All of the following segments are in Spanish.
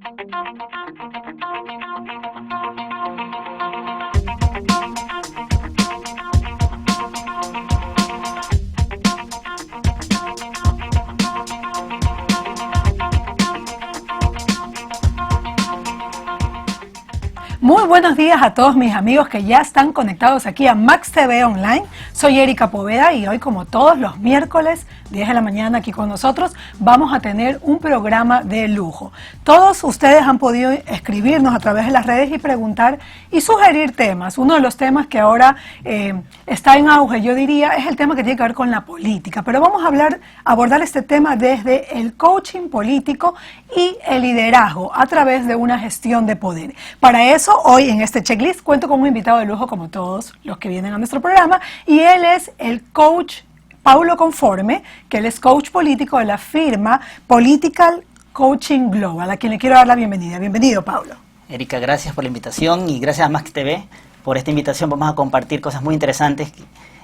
Muy buenos días a todos mis amigos que ya están conectados aquí a Max TV Online. Soy Erika Poveda y hoy, como todos los miércoles, 10 de la mañana aquí con nosotros, vamos a tener un programa de lujo. Todos ustedes han podido escribirnos a través de las redes y preguntar y sugerir temas. Uno de los temas que ahora está en auge, yo diría, es el tema que tiene que ver con la política. Pero vamos a abordar este tema desde el coaching político y el liderazgo a través de una gestión de poder. Para eso, hoy en este checklist cuento con un invitado de lujo como todos los que vienen a nuestro programa y él es el coach Paulo Conforme, que él es coach político de la firma Political Coaching Global, a quien le quiero dar la bienvenida. Bienvenido, Paulo. Erika, gracias por la invitación y gracias a Max TV por esta invitación. Vamos a compartir cosas muy interesantes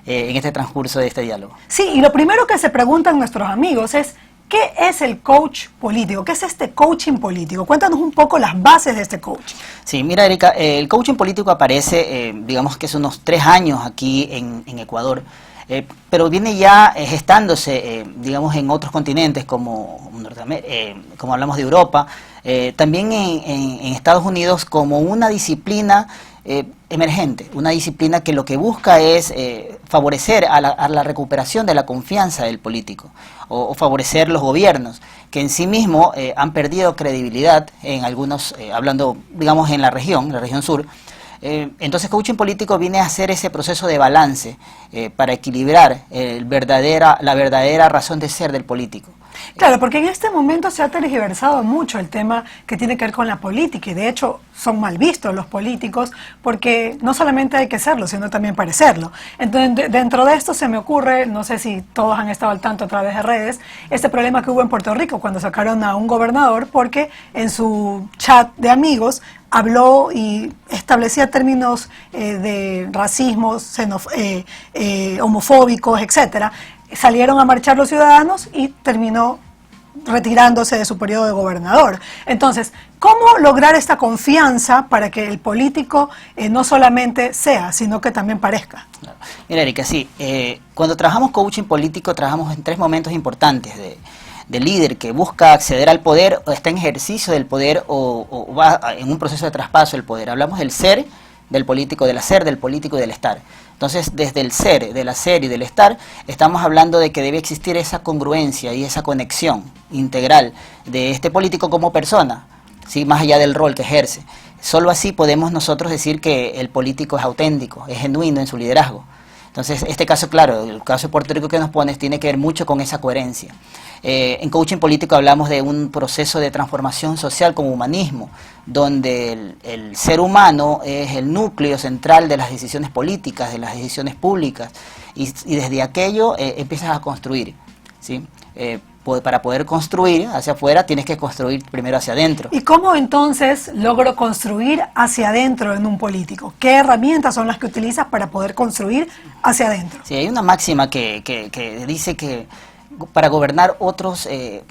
en este transcurso de este diálogo. Sí, y lo primero que se preguntan nuestros amigos es, ¿qué es el coach político? ¿Qué es este coaching político? Cuéntanos un poco las bases de este coaching. Sí, mira, Erika, el coaching político aparece, digamos que hace unos 3 años aquí en Ecuador, pero viene ya gestándose, digamos, en otros continentes como hablamos de Europa, también en Estados Unidos como una disciplina emergente, una disciplina que lo que busca es favorecer a la recuperación de la confianza del político o favorecer los gobiernos que en sí mismos han perdido credibilidad en algunos, hablando digamos en la región sur. Entonces coaching político viene a hacer ese proceso de balance para equilibrar la verdadera razón de ser del político. Claro, porque en este momento se ha tergiversado mucho el tema que tiene que ver con la política y de hecho son mal vistos los políticos porque no solamente hay que serlo, sino también parecerlo. Entonces, dentro de esto se me ocurre, no sé si todos han estado al tanto a través de redes, este problema que hubo en Puerto Rico cuando sacaron a un gobernador porque en su chat de amigos habló y establecía términos de racismo, homofóbicos, etcétera. Salieron a marchar los ciudadanos y terminó retirándose de su periodo de gobernador. Entonces, ¿cómo lograr esta confianza para que el político no solamente sea, sino que también parezca? Mira, Erika, sí, cuando trabajamos coaching político trabajamos en 3 momentos importantes del líder que busca acceder al poder o está en ejercicio del poder o va en un proceso de traspaso del poder. Hablamos del ser del político, del hacer del político y del estar. Entonces, desde el ser, del hacer y del estar, estamos hablando de que debe existir esa congruencia y esa conexión integral de este político como persona, ¿sí? Más allá del rol que ejerce. Solo así podemos nosotros decir que el político es auténtico, es genuino en su liderazgo. Entonces, este caso, claro, el caso de Puerto Rico que nos pones tiene que ver mucho con esa coherencia. En coaching político hablamos de un proceso de transformación social como humanismo, donde el ser humano es el núcleo central de las decisiones políticas, de las decisiones públicas, y desde aquello empiezas a construir, ¿sí? Para poder construir hacia afuera tienes que construir primero hacia adentro. ¿Y cómo entonces logro construir hacia adentro en un político? ¿Qué herramientas son las que utilizas para poder construir hacia adentro? Sí, hay una máxima que dice que para gobernar otros, el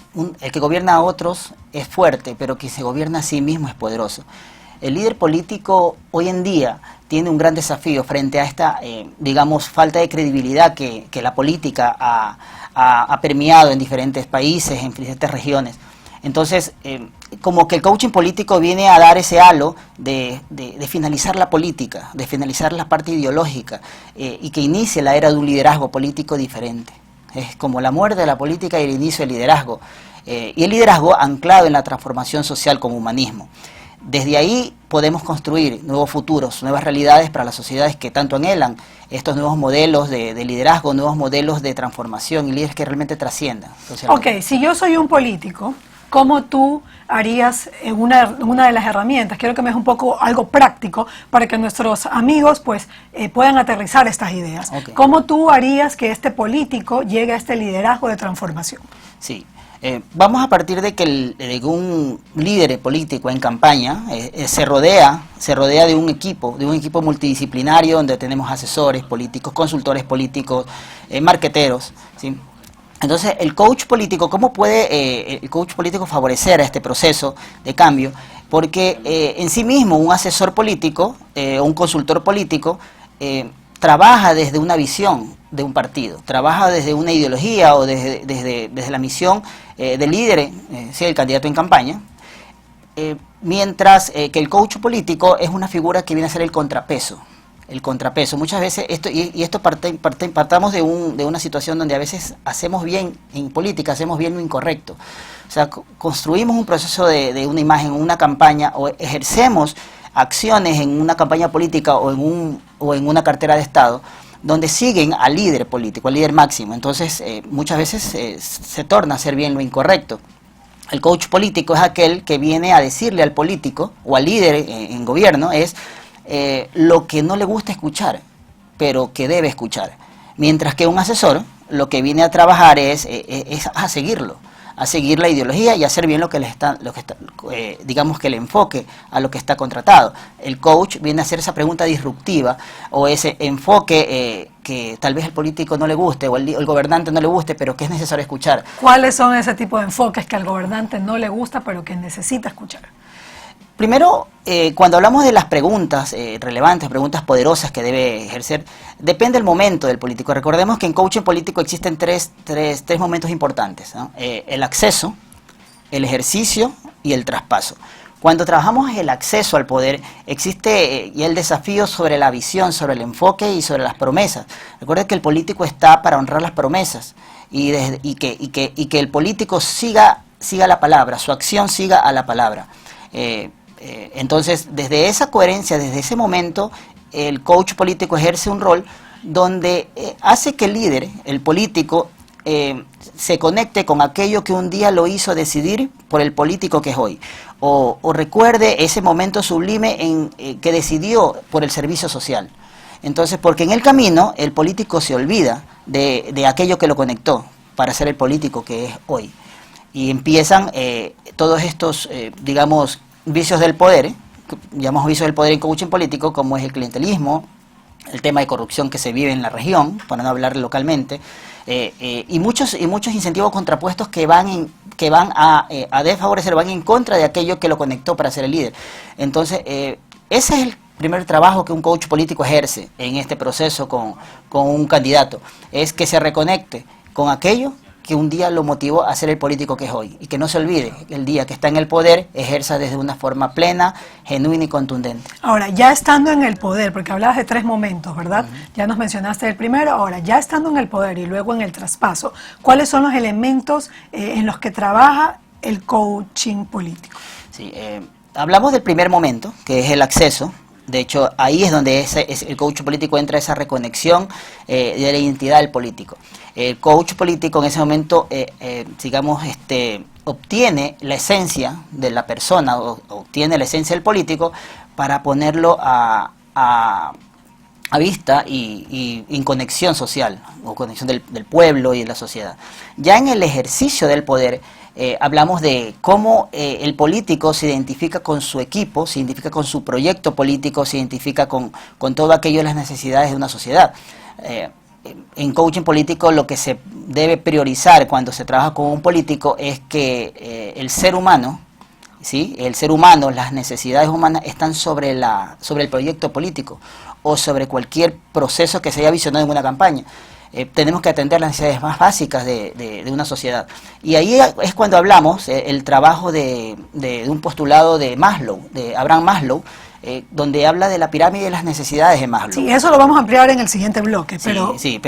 que gobierna a otros es fuerte, pero quien se gobierna a sí mismo es poderoso. El líder político hoy en día tiene un gran desafío frente a esta, digamos, falta de credibilidad que la política ha permeado en diferentes países, en diferentes regiones. Entonces, como que el coaching político viene a dar ese halo de finalizar la política, de finalizar la parte ideológica y que inicie la era de un liderazgo político diferente. Es como la muerte de la política y el inicio del liderazgo. Y el liderazgo anclado en la transformación social como humanismo. Desde ahí podemos construir nuevos futuros, nuevas realidades para las sociedades que tanto anhelan estos nuevos modelos de liderazgo, nuevos modelos de transformación y líderes que realmente trasciendan. Ok, si yo soy un político, ¿cómo tú harías una de las herramientas? Quiero que me des un poco algo práctico para que nuestros amigos pues puedan aterrizar estas ideas. Okay. ¿Cómo tú harías que este político llegue a este liderazgo de transformación? Sí. Vamos a partir de que un líder político en campaña se rodea de un equipo multidisciplinario donde tenemos asesores políticos, consultores políticos, marqueteros, ¿sí? Entonces, el coach político, ¿cómo puede el coach político favorecer a este proceso de cambio? Porque en sí mismo un asesor político, un consultor político, trabaja desde una visión de un partido, trabaja desde una ideología o desde la misión del líder, sea el candidato en campaña, mientras que el coach político es una figura que viene a ser el contrapeso. El contrapeso. Muchas veces, partamos de una situación donde a veces hacemos bien, en política hacemos bien lo incorrecto. O sea, construimos un proceso de una imagen, una campaña, o ejercemos acciones en una campaña política o en una cartera de Estado, donde siguen al líder político, al líder máximo. Entonces, muchas veces se torna a hacer bien lo incorrecto. El coach político es aquel que viene a decirle al político o al líder en gobierno lo que no le gusta escuchar, pero que debe escuchar. Mientras que un asesor lo que viene a trabajar es a seguirlo, a seguir la ideología y hacer bien digamos que el enfoque a lo que está contratado. El coach viene a hacer esa pregunta disruptiva o ese enfoque que tal vez el político no le guste o el gobernante no le guste, pero que es necesario escuchar. ¿Cuáles son ese tipo de enfoques que al gobernante no le gusta, pero que necesita escuchar? Primero, cuando hablamos de las preguntas relevantes, preguntas poderosas que debe ejercer, depende del momento del político. Recordemos que en coaching político existen tres momentos importantes, ¿no? El acceso, el ejercicio y el traspaso. Cuando trabajamos el acceso al poder, existe y el desafío sobre la visión, sobre el enfoque y sobre las promesas. Recuerden que el político está para honrar las promesas y que el político siga la palabra, su acción siga a la palabra. Entonces, desde esa coherencia, desde ese momento, el coach político ejerce un rol donde hace que el líder, el político, se conecte con aquello que un día lo hizo decidir por el político que es hoy, o recuerde ese momento sublime que decidió por el servicio social. Entonces, porque en el camino el político se olvida de aquello que lo conectó para ser el político que es hoy. Y empiezan todos estos, digamos, vicios del poder, llamamos vicios del poder en coaching político, como es el clientelismo, el tema de corrupción que se vive en la región, para no hablar localmente, y muchos incentivos contrapuestos que van a desfavorecer, van en contra de aquello que lo conectó para ser el líder. Entonces, ese es el primer trabajo que un coach político ejerce en este proceso con un candidato, es que se reconecte con aquello que un día lo motivó a ser el político que es hoy, y que no se olvide que el día que está en el poder ejerza desde una forma plena, genuina y contundente. Ahora, ya estando en el poder, porque hablabas de 3 momentos, ¿verdad? Ya nos mencionaste el primero. Ahora, ya estando en el poder y luego en el traspaso, ¿cuáles son los elementos en los que trabaja el coaching político? Sí, hablamos del primer momento, que es el acceso. De hecho, ahí es donde el coach político entra esa reconexión de la identidad del político. El coach político en ese momento, obtiene la esencia de la persona, o obtiene la esencia del político para ponerlo a vista y en conexión social, o conexión del pueblo y de la sociedad. Ya en el ejercicio del poder, hablamos de cómo el político se identifica con su equipo, se identifica con su proyecto político, se identifica con todo aquello de las necesidades de una sociedad. En coaching político lo que se debe priorizar cuando se trabaja con un político es que el ser humano, ¿sí? El ser humano, las necesidades humanas están sobre el proyecto político o sobre cualquier proceso que se haya visionado en una campaña. Tenemos que atender las necesidades más básicas de una sociedad. Y ahí es cuando hablamos el trabajo de un postulado de Maslow, de Abraham Maslow, donde habla de la pirámide de las necesidades de Maslow. Sí, eso lo vamos a ampliar en el siguiente bloque. Pero... Sí,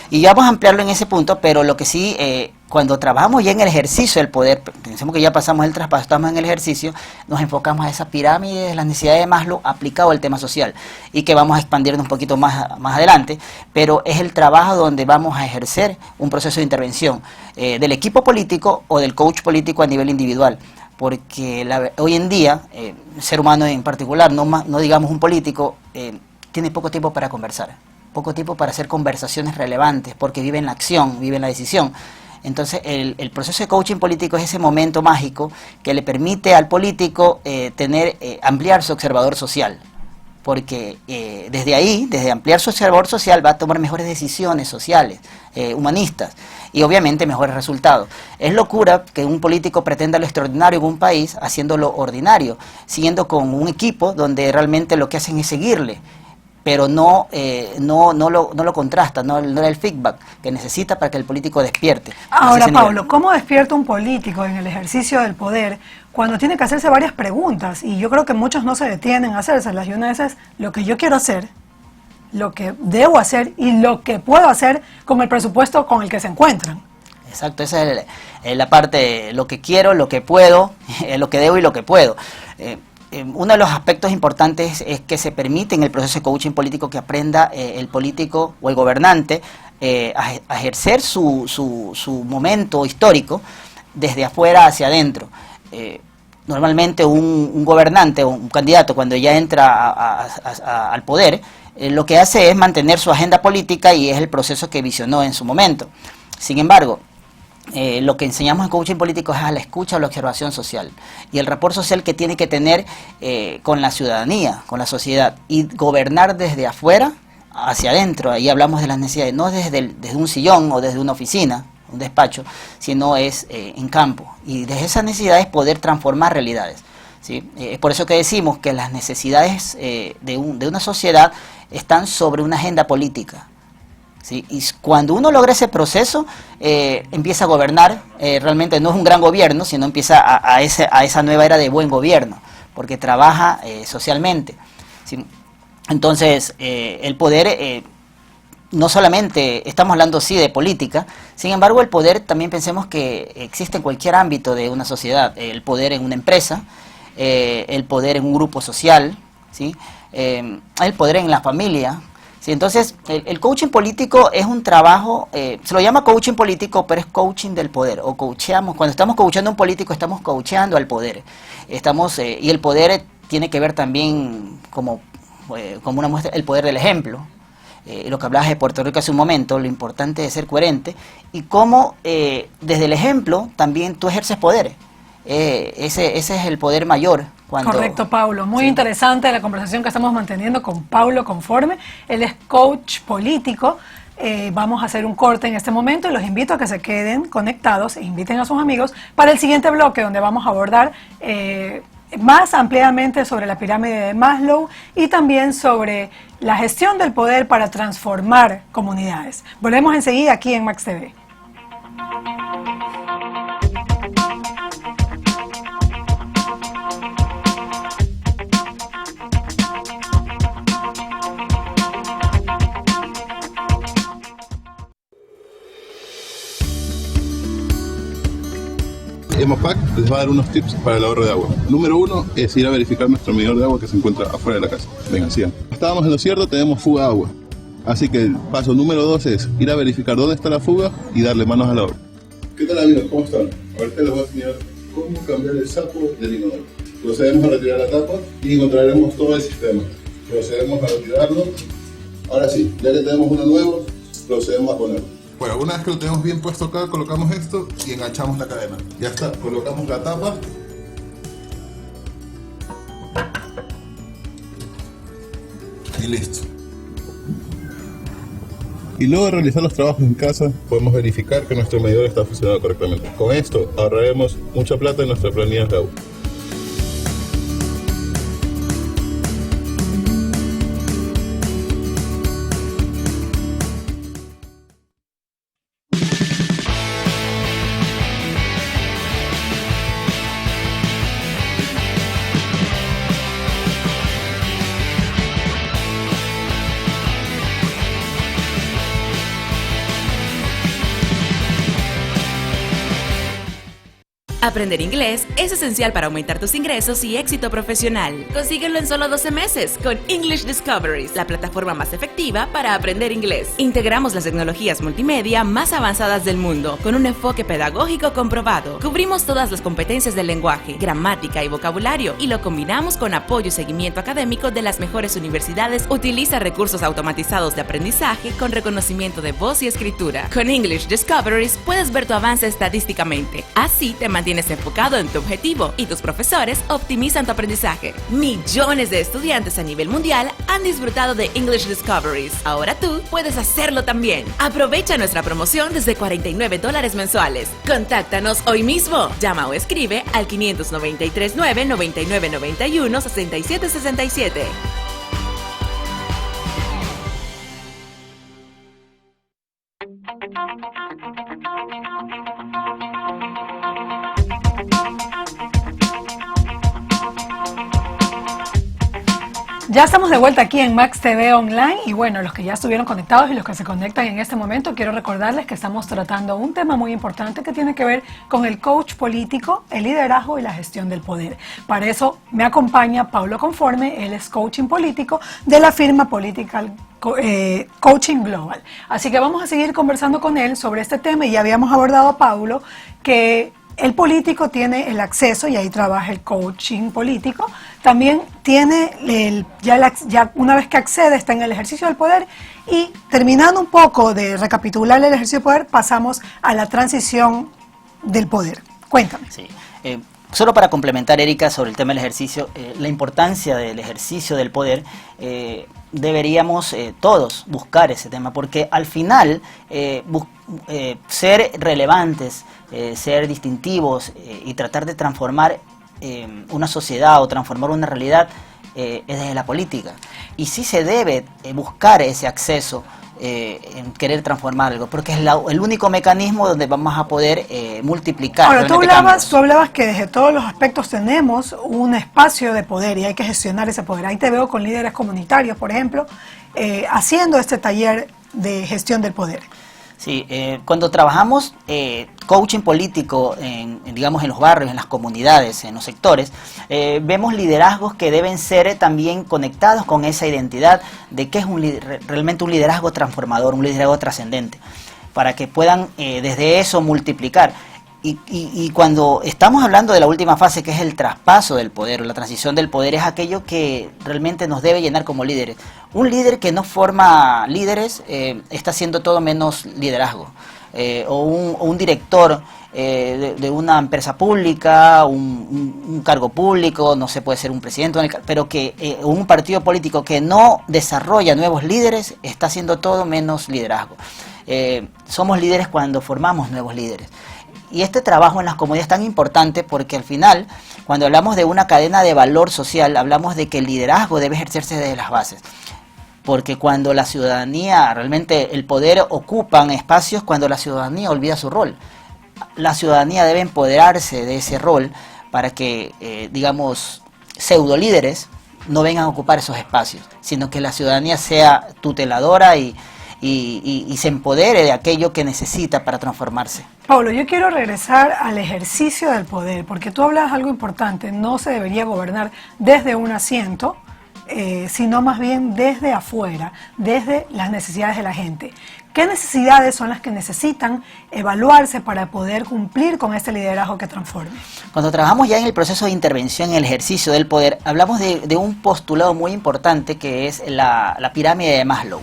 y ya vamos a ampliarlo en ese punto, pero lo que sí, cuando trabajamos ya en el ejercicio del poder, pensemos que ya pasamos el traspaso, estamos en el ejercicio, nos enfocamos a esa pirámide de las necesidades de Maslow aplicado al tema social, y que vamos a expandirnos un poquito más adelante, pero es el trabajo donde vamos a ejercer un proceso de intervención del equipo político o del coach político a nivel individual. Porque hoy en día, el ser humano en particular, no digamos un político, tiene poco tiempo para conversar, poco tiempo para hacer conversaciones relevantes, porque vive en la acción, vive en la decisión. Entonces, el proceso de coaching político es ese momento mágico que le permite al político ampliar su observador social. porque desde ahí, desde ampliar su labor social, va a tomar mejores decisiones sociales, humanistas, y obviamente mejores resultados. Es locura que un político pretenda lo extraordinario en un país haciendo lo ordinario, siguiendo con un equipo donde realmente lo que hacen es seguirle, pero no lo contrasta, no da el feedback que necesita para que el político despierte. Ahora, Pablo, ¿cómo despierta un político en el ejercicio del poder cuando tiene que hacerse varias preguntas? Y yo creo que muchos no se detienen a hacérselas, y una de esas es lo que yo quiero hacer, lo que debo hacer y lo que puedo hacer con el presupuesto con el que se encuentran. Exacto, esa es la parte, lo que quiero, lo que puedo, lo que debo y lo que puedo. Uno de los aspectos importantes es que se permite en el proceso de coaching político que aprenda el político o el gobernante a ejercer su momento histórico desde afuera hacia adentro. Normalmente un gobernante o un candidato, cuando ya entra al poder, lo que hace es mantener su agenda política, y es el proceso que visionó en su momento. Sin embargo, lo que enseñamos en coaching político es a la escucha o la observación social, y el rapport social que tiene que tener con la ciudadanía, con la sociedad, y gobernar desde afuera hacia adentro. Ahí hablamos de las necesidades, no desde un sillón o desde una oficina, un despacho, sino es en campo, y desde esas necesidades poder transformar realidades, ¿sí? Es por eso que decimos que las necesidades de una sociedad están sobre una agenda política, ¿sí? Y cuando uno logra ese proceso, empieza a gobernar. Realmente no es un gran gobierno, sino empieza a esa nueva era de buen gobierno, porque trabaja socialmente, ¿sí? Entonces, el poder, no solamente estamos hablando sí de política, sin embargo el poder también pensemos que existe en cualquier ámbito de una sociedad. El poder en una empresa, el poder en un grupo social, ¿sí? El poder en la familia, ¿sí? Entonces, el coaching político es un trabajo, se lo llama coaching político, pero es coaching del poder, o coacheamos. Cuando estamos coachando a un político, estamos coacheando al poder. Y el poder tiene que ver también como una muestra, el poder del ejemplo. Lo que hablabas de Puerto Rico hace un momento, lo importante es ser coherente, y cómo desde el ejemplo también tú ejerces poder. Ese es el poder mayor. Correcto, Pablo. Muy sí. Interesante la conversación que estamos manteniendo con Pablo Conforme. Él es coach político. Vamos a hacer un corte en este momento y los invito a que se queden conectados e inviten a sus amigos para el siguiente bloque, donde vamos a abordar más ampliamente sobre la pirámide de Maslow y también sobre la gestión del poder para transformar comunidades. Volvemos enseguida aquí en Max TV. Emopac les va a dar unos tips para el ahorro de agua. Número 1 es ir a verificar nuestro medidor de agua que se encuentra afuera de la casa. Vengan, sigan. Estábamos en lo cierto, tenemos fuga de agua. Así que el paso número 2 es ir a verificar dónde está la fuga y darle manos a la obra. ¿Qué tal, amigos? ¿Cómo están? Ahorita les voy a enseñar cómo cambiar el saco del inodoro. Procedemos a retirar la tapa y encontraremos todo el sistema. Procedemos a retirarlo. Ahora sí, ya que tenemos uno nuevo, procedemos a ponerlo. Bueno, una vez que lo tenemos bien puesto acá, colocamos esto y enganchamos la cadena. Ya está, colocamos la tapa. Y listo. Y luego de realizar los trabajos en casa, podemos verificar que nuestro medidor está funcionando correctamente. Con esto ahorraremos mucha plata en nuestra planilla de agua. Aprender inglés es esencial para aumentar tus ingresos y éxito profesional. Consíguelo en solo 12 meses con English Discoveries, la plataforma más efectiva para aprender inglés. Integramos las tecnologías multimedia más avanzadas del mundo con un enfoque pedagógico comprobado. Cubrimos todas las competencias del lenguaje, gramática y vocabulario y lo combinamos con apoyo y seguimiento académico de las mejores universidades. Utiliza recursos automatizados de aprendizaje con reconocimiento de voz y escritura. Con English Discoveries puedes ver tu avance estadísticamente. Así te mantienes mantienes enfocado en tu objetivo y tus profesores optimizan tu aprendizaje. Millones de estudiantes a nivel mundial han disfrutado de English Discoveries. Ahora tú puedes hacerlo también. Aprovecha nuestra promoción desde $49 mensuales. Contáctanos hoy mismo. Llama o escribe al 593-999-91-6767. Ya estamos de vuelta aquí en Max TV Online y bueno, los que ya estuvieron conectados y los que se conectan en este momento, quiero recordarles que estamos tratando un tema muy importante que tiene que ver con el coach político, el liderazgo y la gestión del poder. Para eso me acompaña Paulo Conforme, él es coaching político de la firma Political Coaching Global. Así que vamos a seguir conversando con él sobre este tema y ya habíamos abordado a Paulo que el político tiene el acceso, y ahí trabaja el coaching político, también tiene ya una vez que accede está en el ejercicio del poder, y terminando un poco de recapitular el ejercicio del poder, pasamos a la transición del poder. Cuéntame. Sí. Solo para complementar, Erika, sobre el tema del ejercicio, la importancia del ejercicio del poder, deberíamos todos buscar ese tema, porque al final ser relevantes, ser distintivos y tratar de transformar una sociedad o transformar una realidad es desde la política. Y sí se debe buscar ese acceso en querer transformar algo, porque es el único mecanismo donde vamos a poder multiplicar. Ahora, tú hablabas que desde todos los aspectos tenemos un espacio de poder y hay que gestionar ese poder. Ahí te veo con líderes comunitarios, por ejemplo, haciendo este taller de gestión del poder. Sí, cuando trabajamos coaching político, digamos en los barrios, en las comunidades, en los sectores, vemos liderazgos que deben ser también conectados con esa identidad de qué es realmente un liderazgo transformador, un liderazgo trascendente, para que puedan desde eso multiplicar. Y cuando estamos hablando de la última fase, que es el traspaso del poder o la transición del poder, es aquello que realmente nos debe llenar como líderes. Un líder que no forma líderes está haciendo todo menos liderazgo. O un director de una empresa pública, un cargo público, no sé, puede ser un presidente, pero que un partido político que no desarrolla nuevos líderes está haciendo todo menos liderazgo. Somos líderes cuando formamos nuevos líderes. Y este trabajo en las comunidades es tan importante porque al final, cuando hablamos de una cadena de valor social, hablamos de que el liderazgo debe ejercerse desde las bases. Porque cuando la ciudadanía, realmente el poder ocupan espacios cuando la ciudadanía olvida su rol. La ciudadanía debe empoderarse de ese rol para que, digamos, pseudo líderes no vengan a ocupar esos espacios, sino que la ciudadanía sea tuteladora y se empodere de aquello que necesita para transformarse. Pablo, yo quiero regresar al ejercicio del poder, porque tú hablas algo importante, no se debería gobernar desde un asiento, sino más bien desde afuera, desde las necesidades de la gente. ¿Qué necesidades son las que necesitan evaluarse para poder cumplir con este liderazgo que transforme? Cuando trabajamos ya en el proceso de intervención en el ejercicio del poder, hablamos de un postulado muy importante que es la pirámide de Maslow.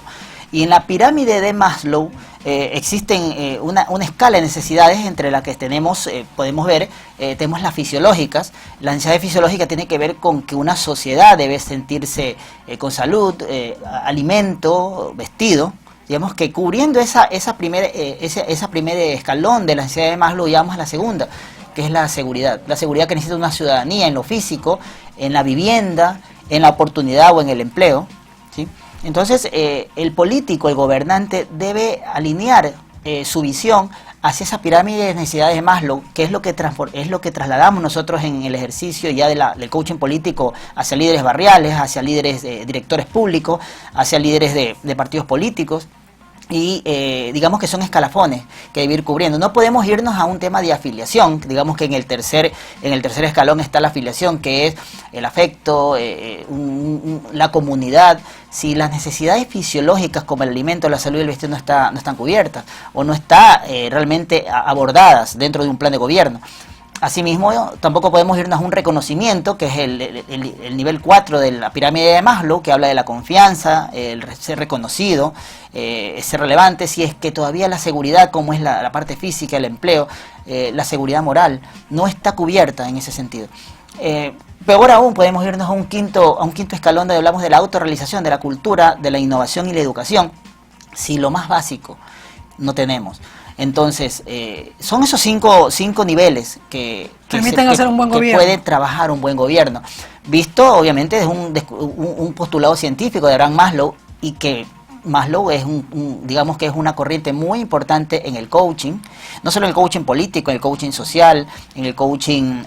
Y en la pirámide de Maslow existen una escala de necesidades entre las que podemos ver, tenemos las fisiológicas. Las necesidades fisiológicas tienen que ver con que una sociedad debe sentirse con salud, alimento, vestido. Digamos que cubriendo ese primer escalón de las necesidades de Maslow, llegamos a la segunda, que es la seguridad. La seguridad que necesita una ciudadanía en lo físico, en la vivienda, en la oportunidad o en el empleo, ¿sí? Entonces, el político, el gobernante, debe alinear su visión hacia esa pirámide de necesidades de Maslow, que es lo que trasladamos nosotros en el ejercicio ya del coaching político hacia líderes barriales, hacia líderes directores públicos, hacia líderes de partidos políticos. Y digamos que son escalafones que debe ir cubriendo. No podemos irnos a un tema de afiliación. Digamos que en el tercer escalón está la afiliación, que es el afecto, la comunidad. Si las necesidades fisiológicas como el alimento, la salud y el vestido no están cubiertas o no están realmente abordadas dentro de un plan de gobierno, Asimismo, tampoco podemos irnos a un reconocimiento, que es el nivel 4 de la pirámide de Maslow, que habla de la confianza, el ser reconocido, ser relevante, si es que todavía la seguridad, como es la parte física, el empleo, la seguridad moral, no está cubierta en ese sentido. Peor aún, podemos irnos a un quinto escalón donde hablamos de la autorrealización, de la cultura, de la innovación y la educación, si lo más básico no tenemos. Entonces, son esos cinco niveles que puede trabajar un buen gobierno, visto obviamente desde un postulado científico de Abraham Maslow, y que Maslow es digamos que es una corriente muy importante en el coaching, no solo en el coaching político, en el coaching social, en el coaching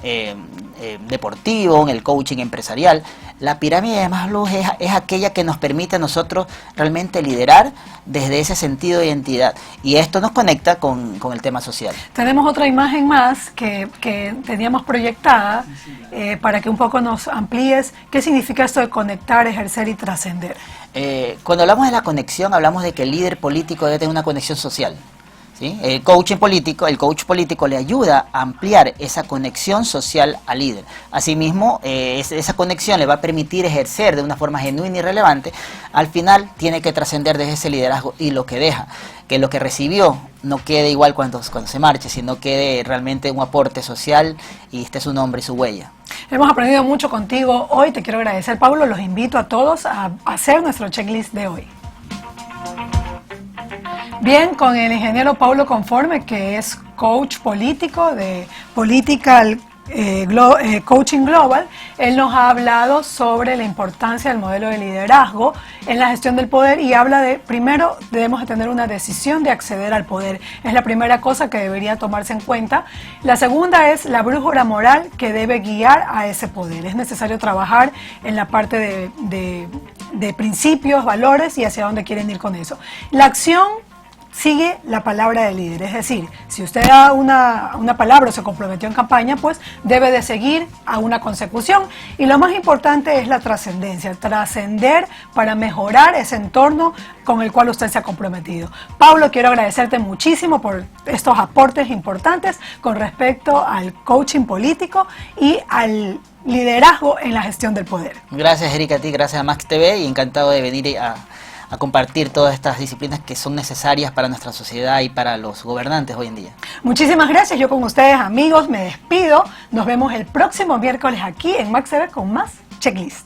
deportivo, en el coaching empresarial. La pirámide de Maslow es aquella que nos permite a nosotros realmente liderar desde ese sentido de identidad, y esto nos conecta con el tema social. Tenemos otra imagen más que teníamos proyectada para que un poco nos amplíes qué significa esto de conectar, ejercer y trascender. Cuando hablamos de la conexión, hablamos de que el líder político debe tener una conexión social, ¿sí? El coach político le ayuda a ampliar esa conexión social al líder. Asimismo, esa conexión le va a permitir ejercer de una forma genuina y relevante. Al final tiene que trascender desde ese liderazgo, y lo que deja, que lo que recibió no quede igual cuando se marche, sino quede realmente un aporte social y esté su nombre y su huella. Hemos aprendido mucho contigo hoy, te quiero agradecer, Pablo. Los invito a todos a hacer nuestro checklist de hoy. Bien, con el ingeniero Paulo Conforme, que es coach político de Political Coaching Global. Él nos ha hablado sobre la importancia del modelo de liderazgo en la gestión del poder, y habla de, primero, debemos de tener una decisión de acceder al poder. Es la primera cosa que debería tomarse en cuenta. La segunda es la brújula moral que debe guiar a ese poder. Es necesario trabajar en la parte de principios, valores y hacia dónde quieren ir con eso. La acción sigue la palabra del líder, es decir, si usted da una palabra o se comprometió en campaña, pues debe de seguir a una consecución. Y lo más importante es la trascendencia, trascender para mejorar ese entorno con el cual usted se ha comprometido. Pablo, quiero agradecerte muchísimo por estos aportes importantes con respecto al coaching político y al liderazgo en la gestión del poder. Gracias, Erika, a ti, gracias a Max TV, y encantado de venir a compartir todas estas disciplinas que son necesarias para nuestra sociedad y para los gobernantes hoy en día. Muchísimas gracias. Yo con ustedes, amigos, me despido. Nos vemos el próximo miércoles aquí en Max TV con más Checklist.